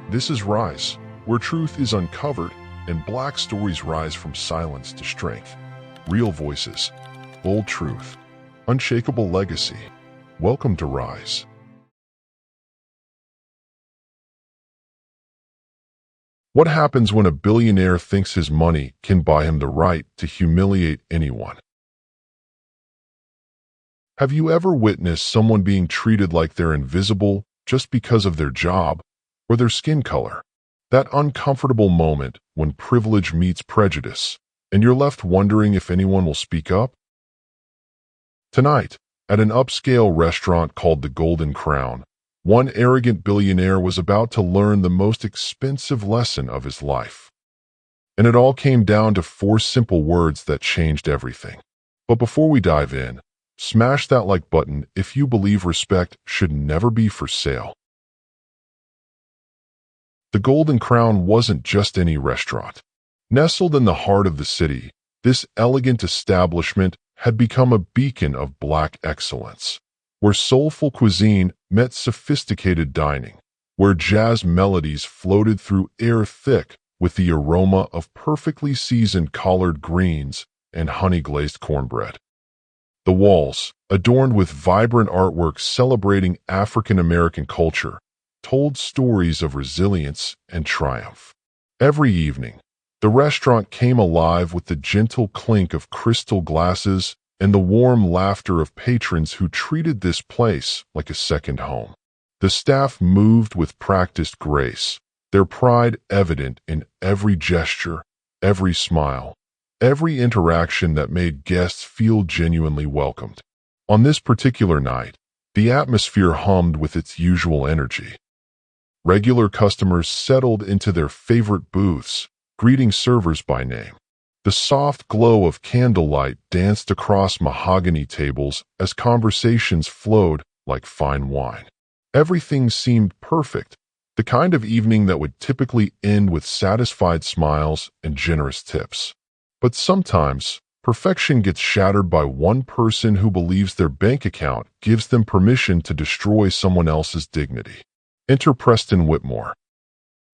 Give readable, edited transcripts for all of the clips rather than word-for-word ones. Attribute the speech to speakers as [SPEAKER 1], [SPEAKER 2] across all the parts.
[SPEAKER 1] This is Rise, where truth is uncovered and black stories rise from silence to strength. Real voices, bold truth, unshakable legacy. Welcome to Rise. What happens when a billionaire thinks his money can buy him the right to humiliate anyone? Have you ever witnessed someone being treated like they're invisible just because of their job or their skin color? That uncomfortable moment when privilege meets prejudice, and you're left wondering if anyone will speak up? Tonight, at an upscale restaurant called the Golden Crown, one arrogant billionaire was about to learn the most expensive lesson of his life. And it all came down to 4 simple words that changed everything. But before we dive in, smash that like button if you believe respect should never be for sale. The Golden Crown wasn't just any restaurant. Nestled in the heart of the city, this elegant establishment had become a beacon of black excellence, where soulful cuisine met sophisticated dining, where jazz melodies floated through air thick with the aroma of perfectly seasoned collard greens and honey-glazed cornbread. The walls, adorned with vibrant artwork celebrating African-American culture, told stories of resilience and triumph. Every evening, the restaurant came alive with the gentle clink of crystal glasses and the warm laughter of patrons who treated this place like a second home. The staff moved with practiced grace, their pride evident in every gesture, every smile, every interaction that made guests feel genuinely welcomed. On this particular night, the atmosphere hummed with its usual energy. Regular customers settled into their favorite booths, greeting servers by name. The soft glow of candlelight danced across mahogany tables as conversations flowed like fine wine. Everything seemed perfect, the kind of evening that would typically end with satisfied smiles and generous tips. But sometimes, perfection gets shattered by one person who believes their bank account gives them permission to destroy someone else's dignity. Enter Preston Whitmore,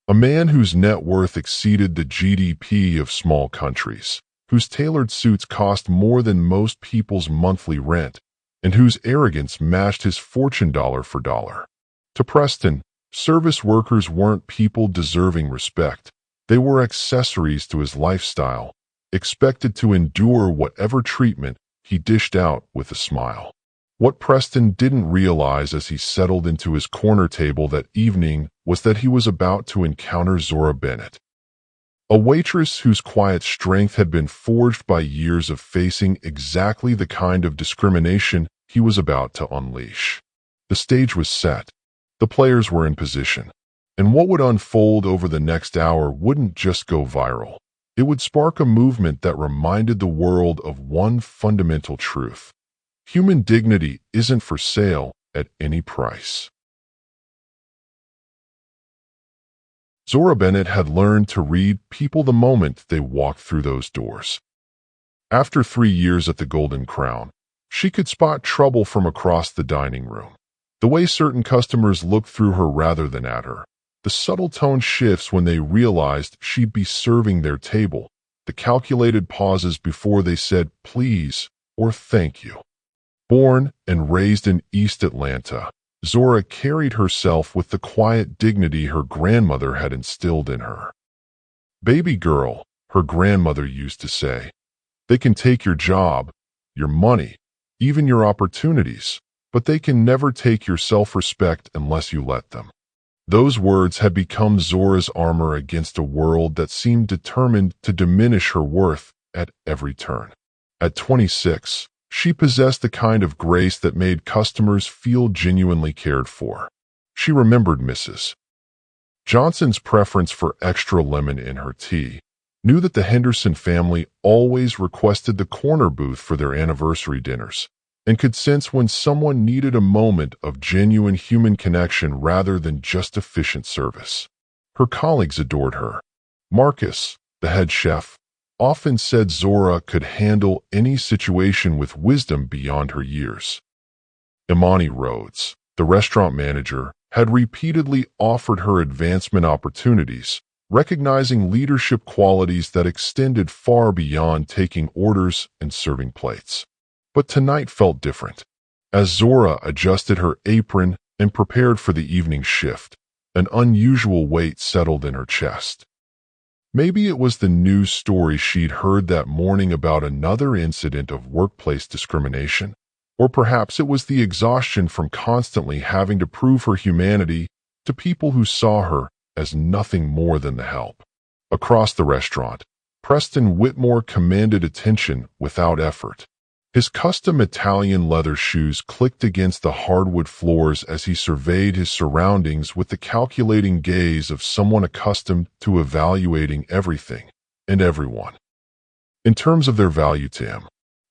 [SPEAKER 1] a man whose net worth exceeded the GDP of small countries, whose tailored suits cost more than most people's monthly rent, and whose arrogance matched his fortune dollar for dollar. To Preston, service workers weren't people deserving respect. They were accessories to his lifestyle, expected to endure whatever treatment he dished out with a smile. What Preston didn't realize as he settled into his corner table that evening was that he was about to encounter Zora Bennett, a waitress whose quiet strength had been forged by years of facing exactly the kind of discrimination he was about to unleash. The stage was set. The players were in position. And what would unfold over the next hour wouldn't just go viral. It would spark a movement that reminded the world of one fundamental truth. Human dignity isn't for sale at any price. Zora Bennett had learned to read people the moment they walked through those doors. After 3 years at the Golden Crown, she could spot trouble from across the dining room. The way certain customers looked through her rather than at her, the subtle tone shifts when they realized she'd be serving their table, the calculated pauses before they said please or thank you. Born and raised in East Atlanta, Zora carried herself with the quiet dignity her grandmother had instilled in her. "Baby girl," her grandmother used to say, "they can take your job, your money, even your opportunities, but they can never take your self-respect unless you let them." Those words had become Zora's armor against a world that seemed determined to diminish her worth at every turn. At 26, she possessed the kind of grace that made customers feel genuinely cared for. She remembered Mrs. Johnson's preference for extra lemon in her tea, knew that the Henderson family always requested the corner booth for their anniversary dinners, and could sense when someone needed a moment of genuine human connection rather than just efficient service. Her colleagues adored her. Marcus, the head chef, often said Zora could handle any situation with wisdom beyond her years. Imani Rhodes, the restaurant manager, had repeatedly offered her advancement opportunities, recognizing leadership qualities that extended far beyond taking orders and serving plates. But tonight felt different. As Zora adjusted her apron and prepared for the evening shift, an unusual weight settled in her chest. Maybe it was the news story she'd heard that morning about another incident of workplace discrimination, or perhaps it was the exhaustion from constantly having to prove her humanity to people who saw her as nothing more than the help. Across the restaurant, Preston Whitmore commanded attention without effort. His custom Italian leather shoes clicked against the hardwood floors as he surveyed his surroundings with the calculating gaze of someone accustomed to evaluating everything and everyone in terms of their value to him.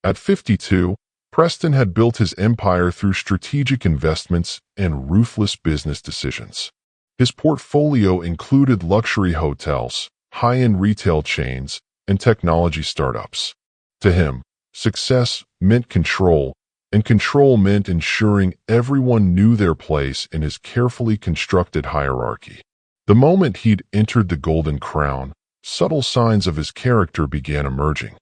[SPEAKER 1] At 52, Preston had built his empire through strategic investments and ruthless business decisions. His portfolio included luxury hotels, high-end retail chains, and technology startups. To him, success meant control, and control meant ensuring everyone knew their place in his carefully constructed hierarchy. The moment he'd entered the Golden Crown, subtle signs of his character began emerging.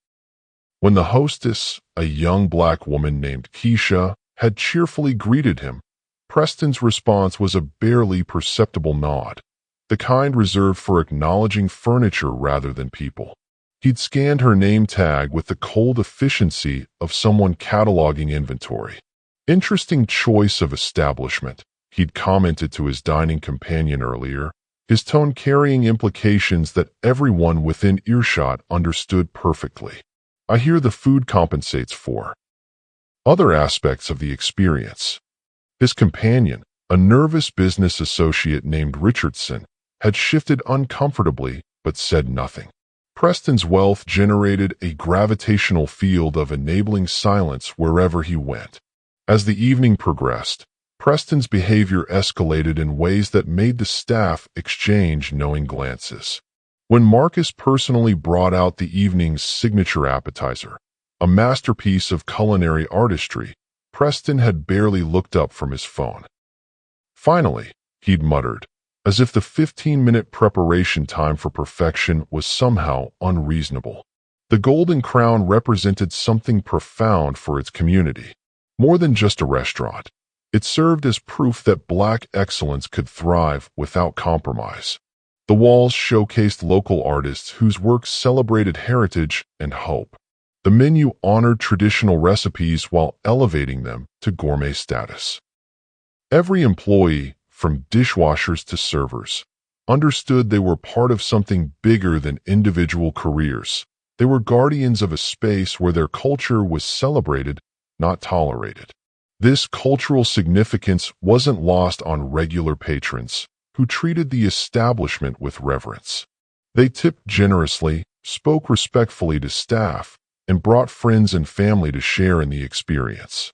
[SPEAKER 1] When the hostess, a young black woman named Keisha, had cheerfully greeted him, Preston's response was a barely perceptible nod, the kind reserved for acknowledging furniture rather than people. He'd scanned her name tag with the cold efficiency of someone cataloging inventory. Interesting choice of establishment, he'd commented to his dining companion earlier, his tone carrying implications that everyone within earshot understood perfectly. I hear the food compensates for other aspects of the experience. His companion, a nervous business associate named Richardson, had shifted uncomfortably but said nothing. Preston's wealth generated a gravitational field of enabling silence wherever he went. As the evening progressed, Preston's behavior escalated in ways that made the staff exchange knowing glances. When Marcus personally brought out the evening's signature appetizer, a masterpiece of culinary artistry, Preston had barely looked up from his phone. Finally, he'd muttered, as if the 15-minute preparation time for perfection was somehow unreasonable. The Golden Crown represented something profound for its community. More than just a restaurant, it served as proof that Black excellence could thrive without compromise. The walls showcased local artists whose work celebrated heritage and hope. The menu honored traditional recipes while elevating them to gourmet status. Every employee, from dishwashers to servers, understood they were part of something bigger than individual careers. They were guardians of a space where their culture was celebrated, not tolerated. This cultural significance wasn't lost on regular patrons, who treated the establishment with reverence. They tipped generously, spoke respectfully to staff, and brought friends and family to share in the experience.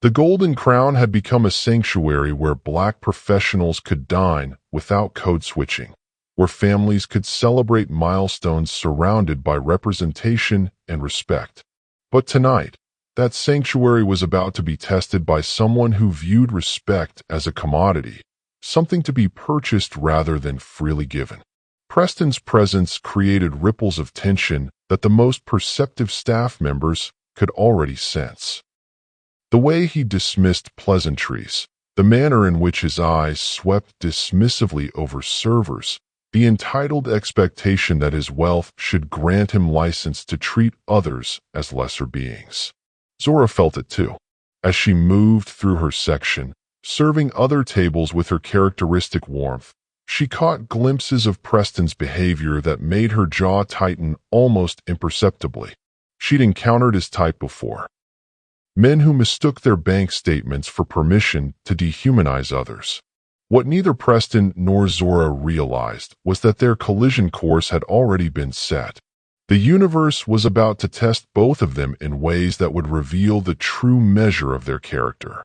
[SPEAKER 1] The Golden Crown had become a sanctuary where Black professionals could dine without code switching, where families could celebrate milestones surrounded by representation and respect. But tonight, that sanctuary was about to be tested by someone who viewed respect as a commodity, something to be purchased rather than freely given. Preston's presence created ripples of tension that the most perceptive staff members could already sense. The way he dismissed pleasantries, the manner in which his eyes swept dismissively over servers, the entitled expectation that his wealth should grant him license to treat others as lesser beings. Zora felt it too. As she moved through her section, serving other tables with her characteristic warmth, she caught glimpses of Preston's behavior that made her jaw tighten almost imperceptibly. She'd encountered his type before. Men who mistook their bank statements for permission to dehumanize others. What neither Preston nor Zora realized was that their collision course had already been set. The universe was about to test both of them in ways that would reveal the true measure of their character.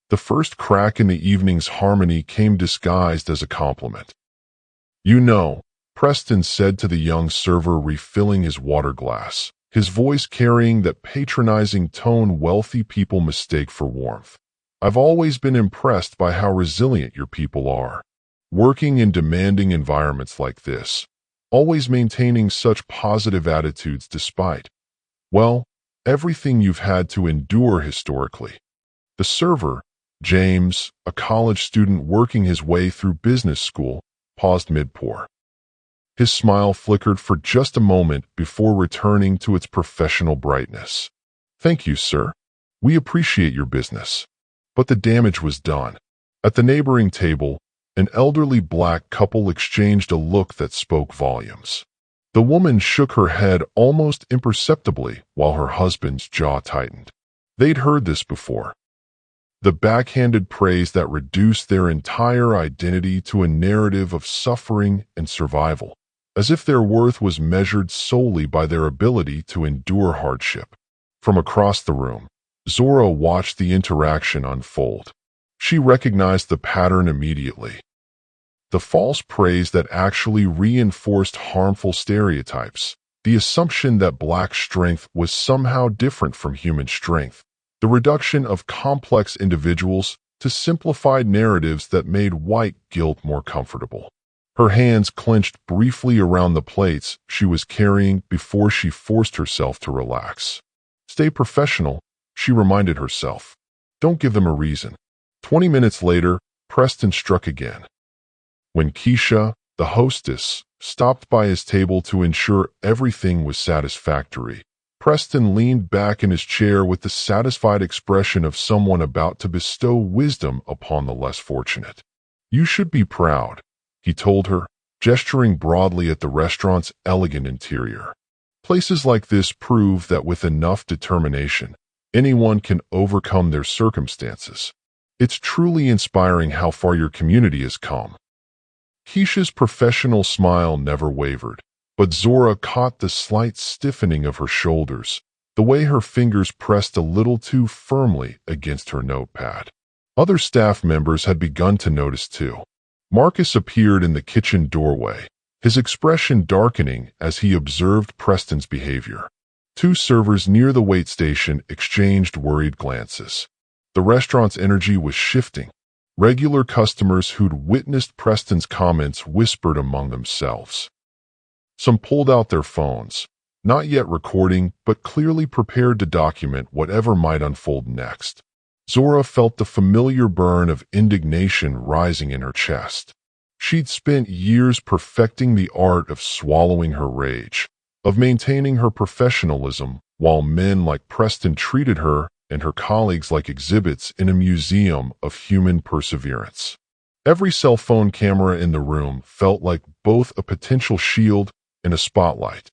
[SPEAKER 1] The first crack in the evening's harmony came disguised as a compliment. "You know," Preston said to the young server refilling his water glass, his voice carrying that patronizing tone wealthy people mistake for warmth. "I've always been impressed by how resilient your people are. Working in demanding environments like this, always maintaining such positive attitudes despite, well, everything you've had to endure historically." The server, James, a college student working his way through business school, paused mid-pour. His smile flickered for just a moment before returning to its professional brightness. "Thank you, sir. We appreciate your business." But the damage was done. At the neighboring table, an elderly black couple exchanged a look that spoke volumes. The woman shook her head almost imperceptibly while her husband's jaw tightened. They'd heard this before. The backhanded praise that reduced their entire identity to a narrative of suffering and survival, as if their worth was measured solely by their ability to endure hardship. From across the room, Zora watched the interaction unfold. She recognized the pattern immediately. The false praise that actually reinforced harmful stereotypes, the assumption that black strength was somehow different from human strength, the reduction of complex individuals to simplified narratives that made white guilt more comfortable. Her hands clenched briefly around the plates she was carrying before she forced herself to relax. "Stay professional," she reminded herself. "Don't give them a reason." 20 minutes later, Preston struck again. When Keisha, the hostess, stopped by his table to ensure everything was satisfactory, Preston leaned back in his chair with the satisfied expression of someone about to bestow wisdom upon the less fortunate. "You should be proud," he told her, gesturing broadly at the restaurant's elegant interior. "Places like this prove that with enough determination, anyone can overcome their circumstances. It's truly inspiring how far your community has come." Keisha's professional smile never wavered, but Zora caught the slight stiffening of her shoulders, the way her fingers pressed a little too firmly against her notepad. Other staff members had begun to notice too. Marcus appeared in the kitchen doorway, his expression darkening as he observed Preston's behavior. Two servers near the wait station exchanged worried glances. The restaurant's energy was shifting. Regular customers who'd witnessed Preston's comments whispered among themselves. Some pulled out their phones, not yet recording but clearly prepared to document whatever might unfold next. Zora felt the familiar burn of indignation rising in her chest. She'd spent years perfecting the art of swallowing her rage, of maintaining her professionalism, while men like Preston treated her and her colleagues like exhibits in a museum of human perseverance. Every cell phone camera in the room felt like both a potential shield and a spotlight.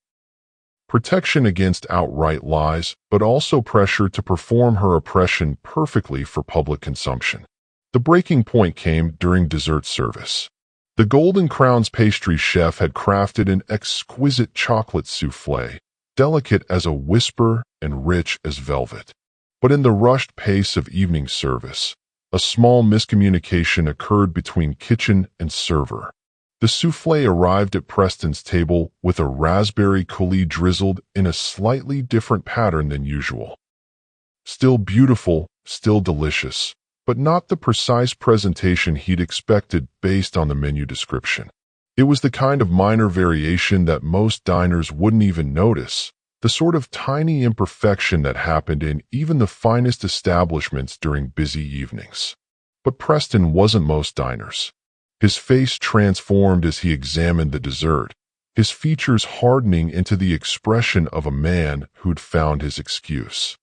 [SPEAKER 1] Protection against outright lies, but also pressure to perform her oppression perfectly for public consumption. The breaking point came during dessert service. The Golden Crown's pastry chef had crafted an exquisite chocolate soufflé, delicate as a whisper and rich as velvet. But in the rushed pace of evening service, a small miscommunication occurred between kitchen and server. The soufflé arrived at Preston's table with a raspberry coulis drizzled in a slightly different pattern than usual. Still beautiful, still delicious, but not the precise presentation he'd expected based on the menu description. It was the kind of minor variation that most diners wouldn't even notice, the sort of tiny imperfection that happened in even the finest establishments during busy evenings. But Preston wasn't most diners. His face transformed as he examined the dessert, his features hardening into the expression of a man who'd found his excuse.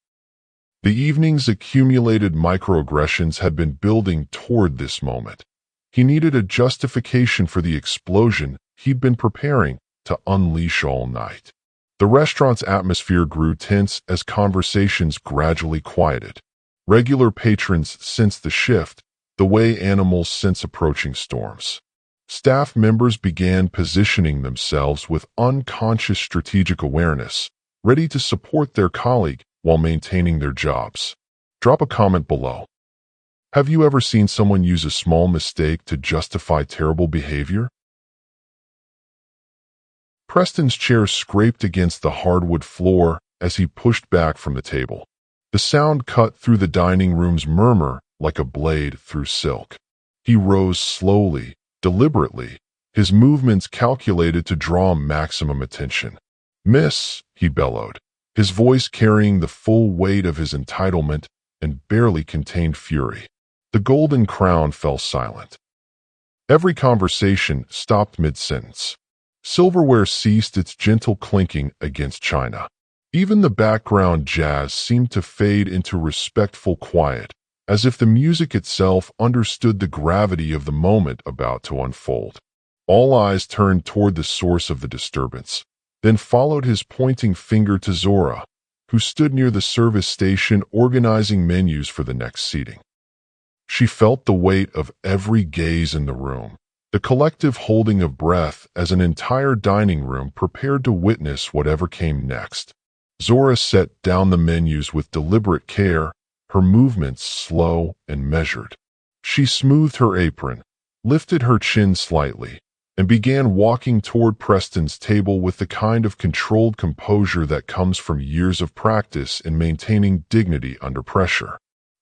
[SPEAKER 1] The evening's accumulated microaggressions had been building toward this moment. He needed a justification for the explosion he'd been preparing to unleash all night. The restaurant's atmosphere grew tense as conversations gradually quieted. Regular patrons sensed the shift, the way animals sense approaching storms. Staff members began positioning themselves with unconscious strategic awareness, ready to support their colleague while maintaining their jobs. Drop a comment below. Have you ever seen someone use a small mistake to justify terrible behavior? Preston's chair scraped against the hardwood floor as he pushed back from the table. The sound cut through the dining room's murmur like a blade through silk. He rose slowly, deliberately, his movements calculated to draw maximum attention. "Miss," he bellowed, his voice carrying the full weight of his entitlement and barely contained fury. The golden crown fell silent. Every conversation stopped mid-sentence. Silverware ceased its gentle clinking against china. Even the background jazz seemed to fade into respectful quiet, as if the music itself understood the gravity of the moment about to unfold. All eyes turned toward the source of the disturbance, then followed his pointing finger to Zora, who stood near the service station organizing menus for the next seating. She felt the weight of every gaze in the room, the collective holding of breath as an entire dining room prepared to witness whatever came next. Zora set down the menus with deliberate care, her movements slow and measured. She smoothed her apron, lifted her chin slightly, and began walking toward Preston's table with the kind of controlled composure that comes from years of practice in maintaining dignity under pressure.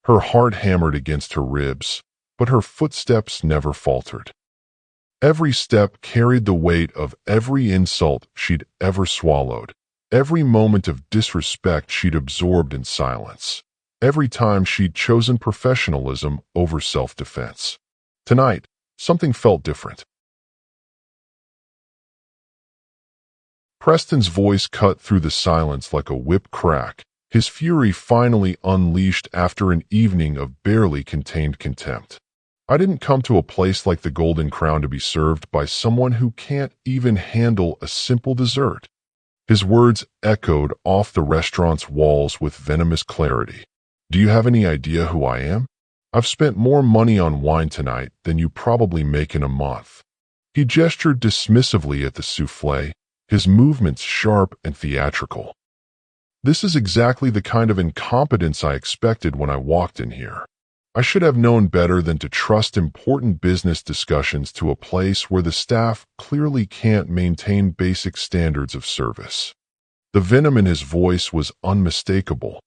[SPEAKER 1] Her heart hammered against her ribs, but her footsteps never faltered. Every step carried the weight of every insult she'd ever swallowed, every moment of disrespect she'd absorbed in silence, every time she'd chosen professionalism over self-defense. Tonight, something felt different. Preston's voice cut through the silence like a whip crack, his fury finally unleashed after an evening of barely contained contempt. "I didn't come to a place like the Golden Crown to be served by someone who can't even handle a simple dessert." His words echoed off the restaurant's walls with venomous clarity. "Do you have any idea who I am? I've spent more money on wine tonight than you probably make in a month." He gestured dismissively at the souffle, his movements sharp and theatrical. "This is exactly the kind of incompetence I expected when I walked in here. I should have known better than to trust important business discussions to a place where the staff clearly can't maintain basic standards of service." The venom in his voice was unmistakable.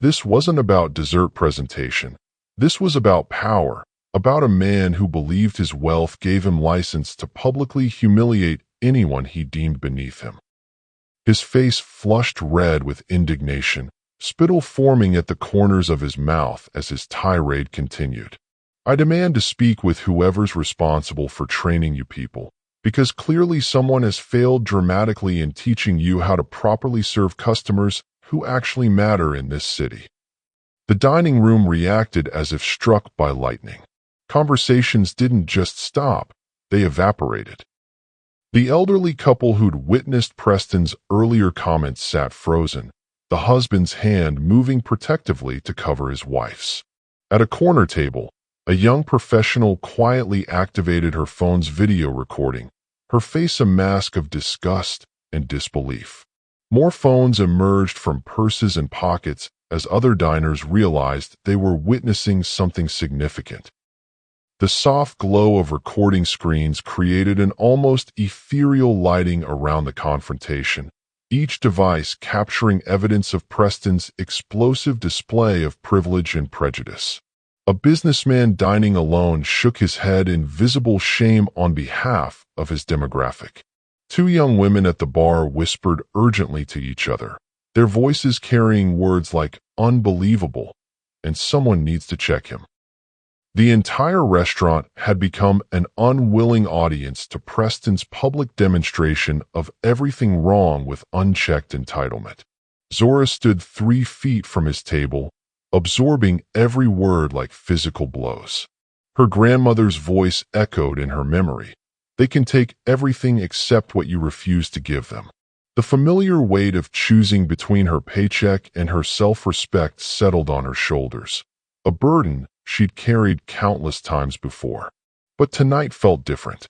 [SPEAKER 1] This wasn't about dessert presentation. This was about power, about a man who believed his wealth gave him license to publicly humiliate anyone he deemed beneath him. His face flushed red with indignation, spittle forming at the corners of his mouth as his tirade continued. "I demand to speak with whoever's responsible for training you people, because clearly someone has failed dramatically in teaching you how to properly serve customers who actually matter in this city." The dining room reacted as if struck by lightning. Conversations didn't just stop, they evaporated. The elderly couple who'd witnessed Preston's earlier comments sat frozen, the husband's hand moving protectively to cover his wife's. At a corner table, a young professional quietly activated her phone's video recording, her face a mask of disgust and disbelief. More phones emerged from purses and pockets as other diners realized they were witnessing something significant. The soft glow of recording screens created an almost ethereal lighting around the confrontation, each device capturing evidence of Preston's explosive display of privilege and prejudice. A businessman dining alone shook his head in visible shame on behalf of his demographic. Two young women at the bar whispered urgently to each other, their voices carrying words like "unbelievable" and "someone needs to check him." The entire restaurant had become an unwilling audience to Preston's public demonstration of everything wrong with unchecked entitlement. Zora stood 3 feet from his table, absorbing every word like physical blows. Her grandmother's voice echoed in her memory. "They can take everything except what you refuse to give them." The familiar weight of choosing between her paycheck and her self-respect settled on her shoulders, a burden she'd carried countless times before. But tonight felt different.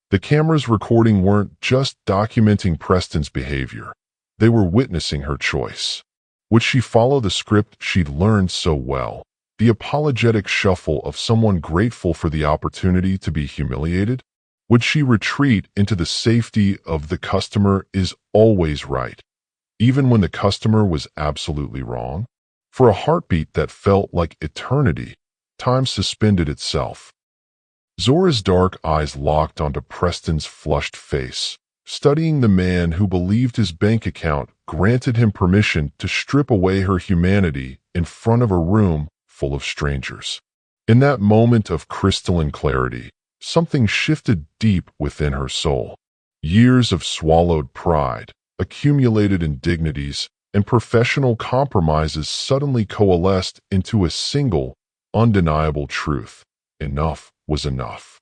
[SPEAKER 1] The cameras recording weren't just documenting Preston's behavior. They were witnessing her choice. Would she follow the script she'd learned so well, the apologetic shuffle of someone grateful for the opportunity to be humiliated? Would she retreat into the safety of the customer is always right, even when the customer was absolutely wrong? For a heartbeat that felt like eternity, time suspended itself. Zora's dark eyes locked onto Preston's flushed face, studying the man who believed his bank account granted him permission to strip away her humanity in front of a room full of strangers. In that moment of crystalline clarity, something shifted deep within her soul. Years of swallowed pride, accumulated indignities, and professional compromises suddenly coalesced into a single, undeniable truth. Enough was enough.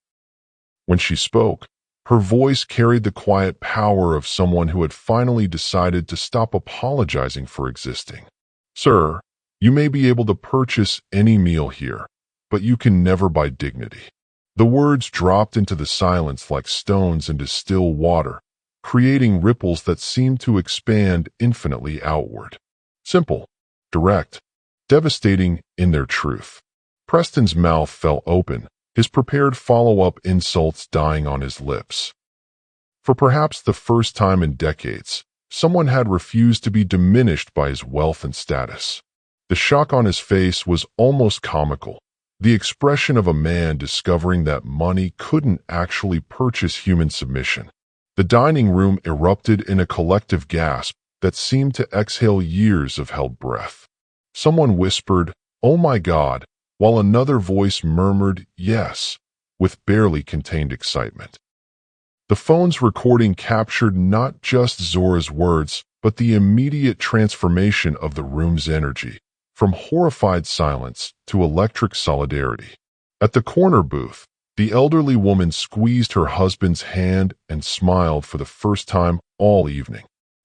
[SPEAKER 1] When she spoke, her voice carried the quiet power of someone who had finally decided to stop apologizing for existing. Sir, you may be able to purchase any meal here, but you can never buy dignity. The words dropped into the silence like stones into still water, creating ripples that seemed to expand infinitely outward. Simple, direct, devastating in their truth. Preston's mouth fell open, his prepared follow-up insults dying on his lips. For perhaps the first time in decades, someone had refused to be diminished by his wealth and status. The shock on his face was almost comical, the expression of a man discovering that money couldn't actually purchase human submission. The dining room erupted in a collective gasp that seemed to exhale years of held breath. Someone whispered, "Oh my God," while another voice murmured, "Yes," with barely contained excitement. The phone's recording captured not just Zora's words, but the immediate transformation of the room's energy, from horrified silence to electric solidarity. At the corner booth, the elderly woman squeezed her husband's hand and smiled for the first time all evening.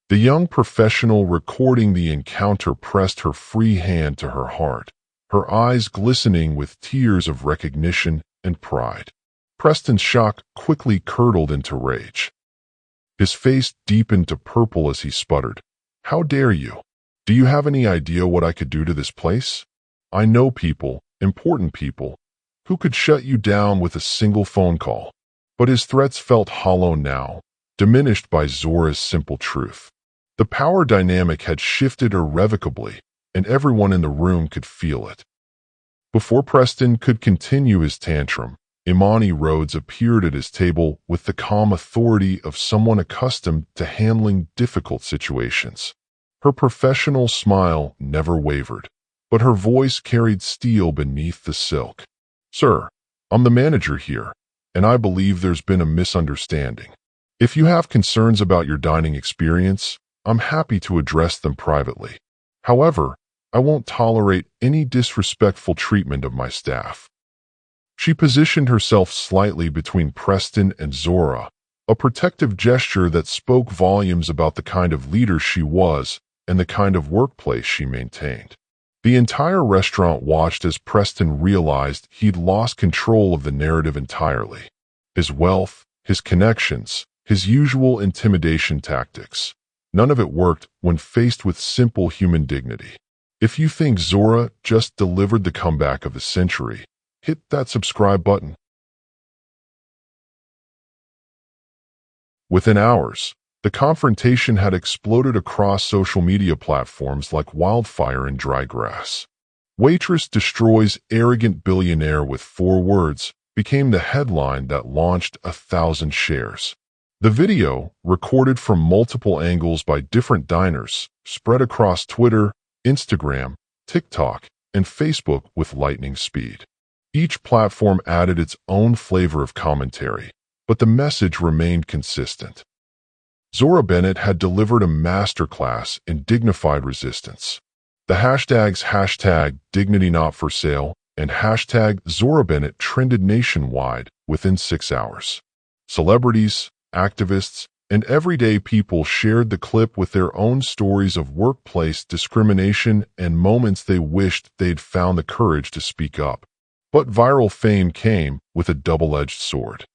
[SPEAKER 1] The young professional recording the encounter pressed her free hand to her heart, her eyes glistening with tears of recognition and pride. Preston's shock quickly curdled into rage. His face deepened to purple as he sputtered, "How dare you? Do you have any idea what I could do to this place? I know people, important people, who could shut you down with a single phone call." But his threats felt hollow now, diminished by Zora's simple truth. The power dynamic had shifted irrevocably, and everyone in the room could feel it. Before Preston could continue his tantrum, Imani Rhodes appeared at his table with the calm authority of someone accustomed to handling difficult situations. Her professional smile never wavered, but her voice carried steel beneath the silk. "Sir, I'm the manager here, and I believe there's been a misunderstanding. If you have concerns about your dining experience, I'm happy to address them privately. However, I won't tolerate any disrespectful treatment of my staff." She positioned herself slightly between Preston and Zora, a protective gesture that spoke volumes about the kind of leader she was and the kind of workplace she maintained. The entire restaurant watched as Preston realized he'd lost control of the narrative entirely. His wealth, his connections, his usual intimidation tactics. None of it worked when faced with simple human dignity. If you think Zora just delivered the comeback of the century, hit that subscribe button. Within hours, the confrontation had exploded across social media platforms like wildfire in dry grass. "Waitress destroys arrogant billionaire with 4 words" became the headline that launched 1,000 shares. The video, recorded from multiple angles by different diners, spread across Twitter, Instagram, TikTok, and Facebook with lightning speed. Each platform added its own flavor of commentary, but the message remained consistent. Zora Bennett had delivered a masterclass in dignified resistance. The hashtags #DignityNotForSale and #ZoraBennett trended nationwide within 6 hours. Celebrities, activists, and everyday people shared the clip with their own stories of workplace discrimination and moments they wished they'd found the courage to speak up. But viral fame came with a double-edged sword.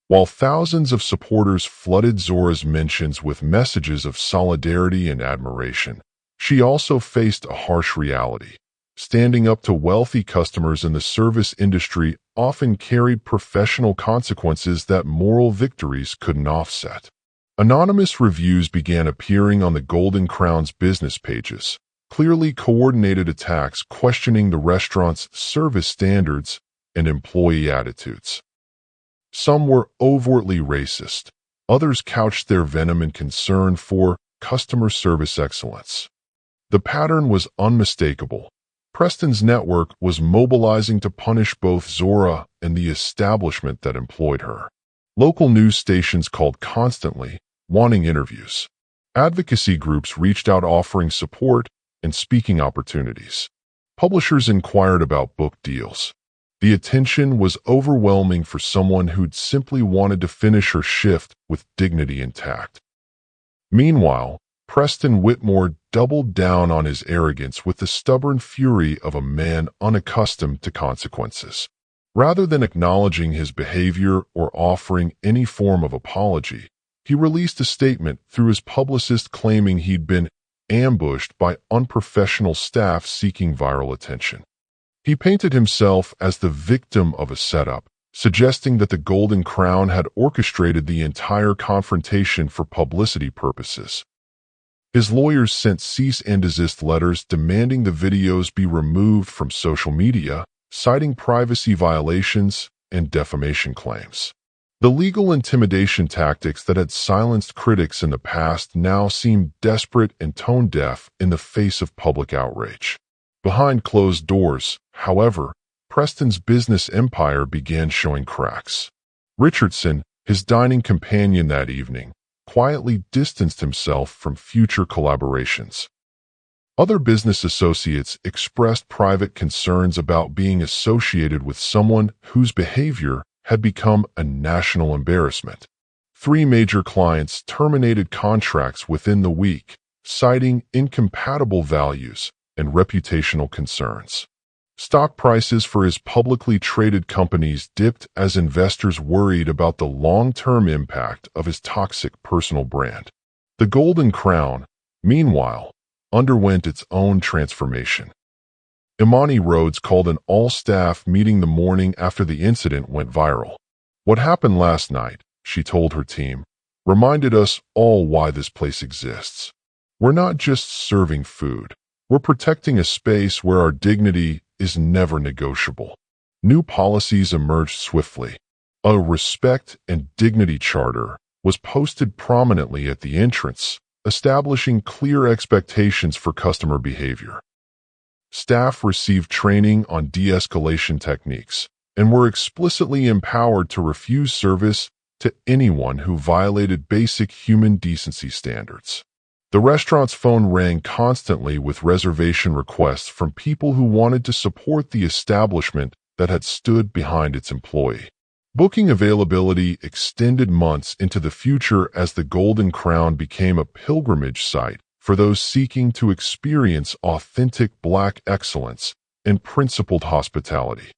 [SPEAKER 1] While thousands of supporters flooded Zora's mentions with messages of solidarity and admiration, she also faced a harsh reality. Standing up to wealthy customers in the service industry often carried professional consequences that moral victories couldn't offset. Anonymous reviews began appearing on the Golden Crown's business pages, clearly coordinated attacks questioning the restaurant's service standards and employee attitudes. Some were overtly racist. Others couched their venom in concern for customer service excellence. The pattern was unmistakable. Preston's network was mobilizing to punish both Zora and the establishment that employed her. Local news stations called constantly, wanting interviews. Advocacy groups reached out offering support and speaking opportunities. Publishers inquired about book deals. The attention was overwhelming for someone who'd simply wanted to finish her shift with dignity intact. Meanwhile, Preston Whitmore doubled down on his arrogance with the stubborn fury of a man unaccustomed to consequences. Rather than acknowledging his behavior or offering any form of apology, he released a statement through his publicist claiming he'd been ambushed by unprofessional staff seeking viral attention. He painted himself as the victim of a setup, suggesting that the Golden Crown had orchestrated the entire confrontation for publicity purposes. His lawyers sent cease and desist letters demanding the videos be removed from social media, citing privacy violations and defamation claims. The legal intimidation tactics that had silenced critics in the past now seemed desperate and tone-deaf in the face of public outrage. Behind closed doors, however, Preston's business empire began showing cracks. Richardson, his dining companion that evening, quietly distanced himself from future collaborations. Other business associates expressed private concerns about being associated with someone whose behavior had become a national embarrassment. 3 major clients terminated contracts within the week, citing incompatible values and reputational concerns. Stock prices for his publicly traded companies dipped as investors worried about the long-term impact of his toxic personal brand. The Golden Crown, meanwhile, underwent its own transformation. Imani Rhodes called an all-staff meeting the morning after the incident went viral. "What happened last night," she told her team, "reminded us all why this place exists. We're not just serving food. We're protecting a space where our dignity is never negotiable." New policies emerged swiftly. A respect and dignity charter was posted prominently at the entrance, establishing clear expectations for customer behavior. Staff received training on de-escalation techniques and were explicitly empowered to refuse service to anyone who violated basic human decency standards. The restaurant's phone rang constantly with reservation requests from people who wanted to support the establishment that had stood behind its employee. Booking availability extended months into the future as the Golden Crown became a pilgrimage site for those seeking to experience authentic Black excellence and principled hospitality.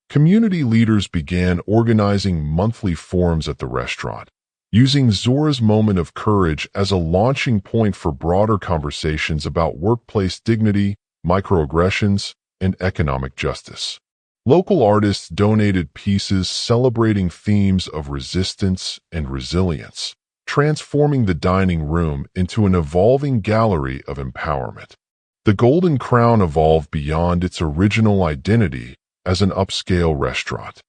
[SPEAKER 1] Community leaders began organizing monthly forums at the restaurant, using Zora's moment of courage as a launching point for broader conversations about workplace dignity, microaggressions, and economic justice. Local artists donated pieces celebrating themes of resistance and resilience, transforming the dining room into an evolving gallery of empowerment. The Golden Crown evolved beyond its original identity as an upscale restaurant.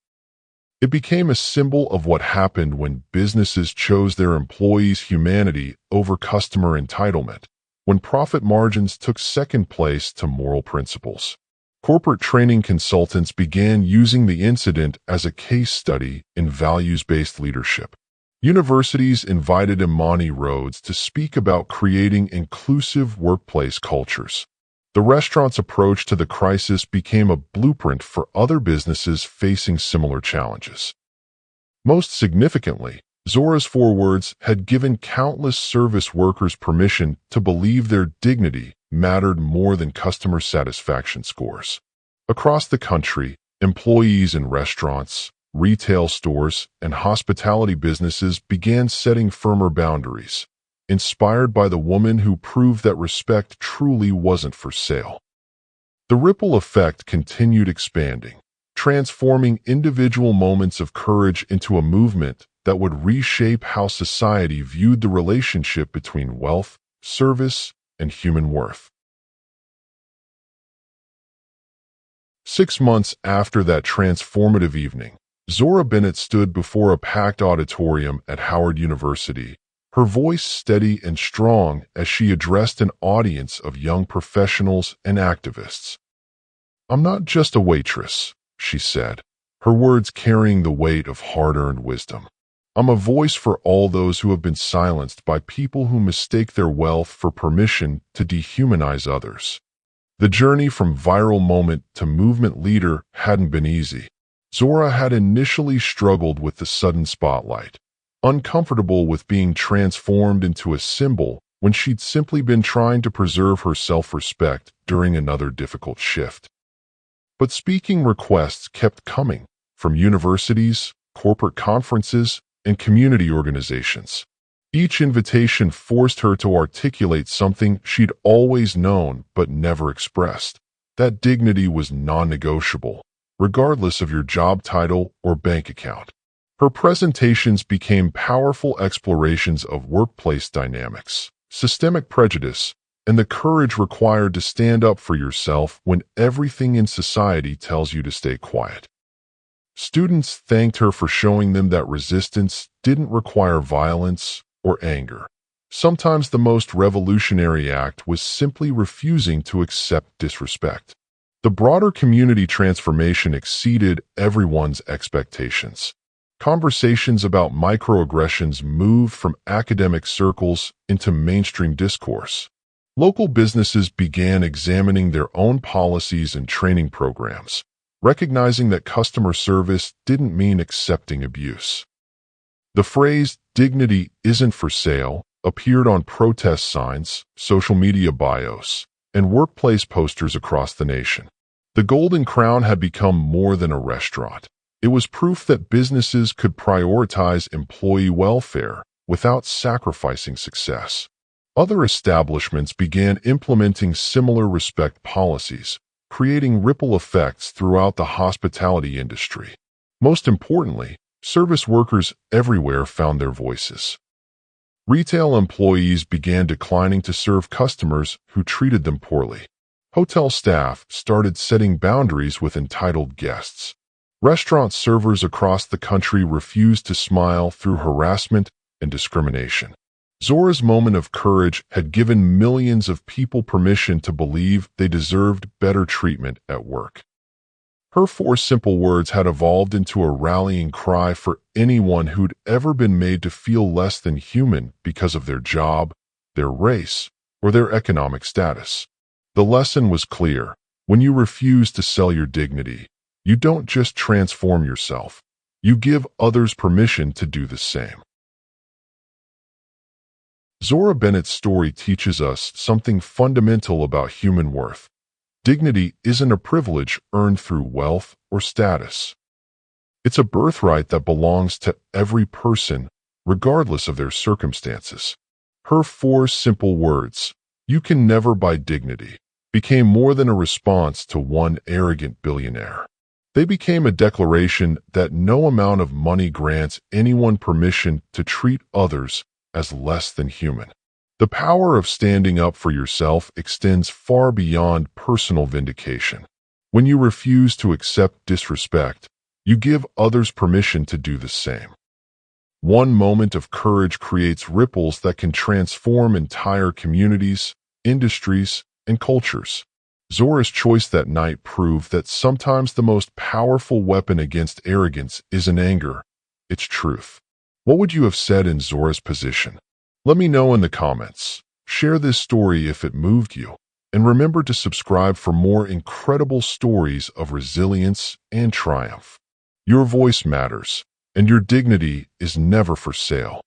[SPEAKER 1] It became a symbol of what happened when businesses chose their employees' humanity over customer entitlement, when profit margins took second place to moral principles. Corporate training consultants began using the incident as a case study in values-based leadership. Universities invited Imani Rhodes to speak about creating inclusive workplace cultures. The restaurant's approach to the crisis became a blueprint for other businesses facing similar challenges. Most significantly, Zora's 4 words had given countless service workers permission to believe their dignity mattered more than customer satisfaction scores. Across the country, employees in restaurants, retail stores, and hospitality businesses began setting firmer boundaries, inspired by the woman who proved that respect truly wasn't for sale. The ripple effect continued expanding, transforming individual moments of courage into a movement that would reshape how society viewed the relationship between wealth, service, and human worth. 6 months after that transformative evening, Zora Bennett stood before a packed auditorium at Howard University, her voice steady and strong as she addressed an audience of young professionals and activists. "I'm not just a waitress," she said, her words carrying the weight of hard-earned wisdom. "I'm a voice for all those who have been silenced by people who mistake their wealth for permission to dehumanize others." The journey from viral moment to movement leader hadn't been easy. Zora had initially struggled with the sudden spotlight, uncomfortable with being transformed into a symbol when she'd simply been trying to preserve her self-respect during another difficult shift. But speaking requests kept coming from universities, corporate conferences, and community organizations. Each invitation forced her to articulate something she'd always known but never expressed. That dignity was non-negotiable, regardless of your job title or bank account. Her presentations became powerful explorations of workplace dynamics, systemic prejudice, and the courage required to stand up for yourself when everything in society tells you to stay quiet. Students thanked her for showing them that resistance didn't require violence or anger. Sometimes the most revolutionary act was simply refusing to accept disrespect. The broader community transformation exceeded everyone's expectations. Conversations about microaggressions moved from academic circles into mainstream discourse. Local businesses began examining their own policies and training programs, recognizing that customer service didn't mean accepting abuse. The phrase, "dignity isn't for sale," appeared on protest signs, social media bios, and workplace posters across the nation. The Golden Crown had become more than a restaurant. It was proof that businesses could prioritize employee welfare without sacrificing success. Other establishments began implementing similar respect policies, creating ripple effects throughout the hospitality industry. Most importantly, service workers everywhere found their voices. Retail employees began declining to serve customers who treated them poorly. Hotel staff started setting boundaries with entitled guests. Restaurant servers across the country refused to smile through harassment and discrimination. Zora's moment of courage had given millions of people permission to believe they deserved better treatment at work. Her 4 simple words had evolved into a rallying cry for anyone who'd ever been made to feel less than human because of their job, their race, or their economic status. The lesson was clear. When you refuse to sell your dignity, you don't just transform yourself, you give others permission to do the same. Zora Bennett's story teaches us something fundamental about human worth. Dignity isn't a privilege earned through wealth or status. It's a birthright that belongs to every person, regardless of their circumstances. Her 4 simple words, "You can never buy dignity," became more than a response to one arrogant billionaire. They became a declaration that no amount of money grants anyone permission to treat others as less than human. The power of standing up for yourself extends far beyond personal vindication. When you refuse to accept disrespect, you give others permission to do the same. One moment of courage creates ripples that can transform entire communities, industries, and cultures. Zora's choice that night proved that sometimes the most powerful weapon against arrogance isn't anger, it's truth. What would you have said in Zora's position? Let me know in the comments. Share this story if it moved you. And remember to subscribe for more incredible stories of resilience and triumph. Your voice matters, and your dignity is never for sale.